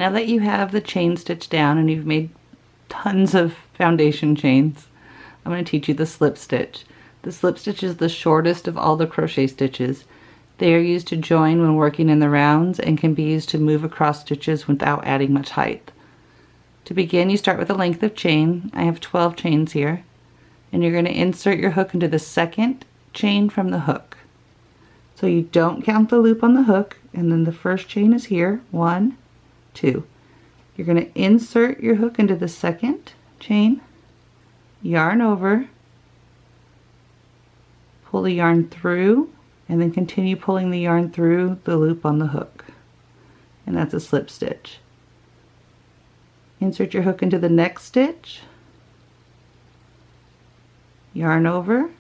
Now that you have the chain stitch down and you've made tons of foundation chains, I'm going to teach you the slip stitch. The slip stitch is the shortest of all the crochet stitches. They are used to join when working in the rounds and can be used to move across stitches without adding much height. To begin, you start with a length of chain. I have 12 chains here. And you're going to insert your hook into the second chain from the hook. So you don't count the loop on the hook, and then the first chain is here, 1, 2. You're going to insert your hook into the second chain, yarn over, pull the yarn through, and then continue pulling the yarn through the loop on the hook. And that's a slip stitch. Insert your hook into the next stitch, yarn over,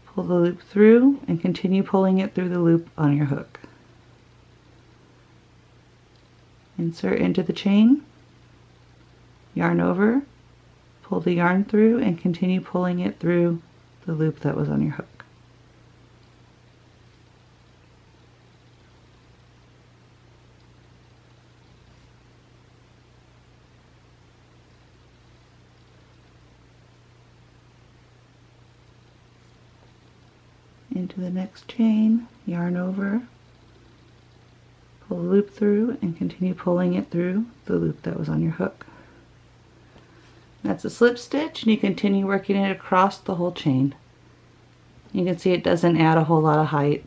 pull the loop through, and continue pulling it through the loop on your hook. Insert into the chain, yarn over, pull the yarn through, and continue pulling it through the loop that was on your hook. Into the next chain, yarn over, pull the loop through, and continue pulling it through the loop that was on your hook. That's a slip stitch, and you continue working it across the whole chain. You can see it doesn't add a whole lot of height.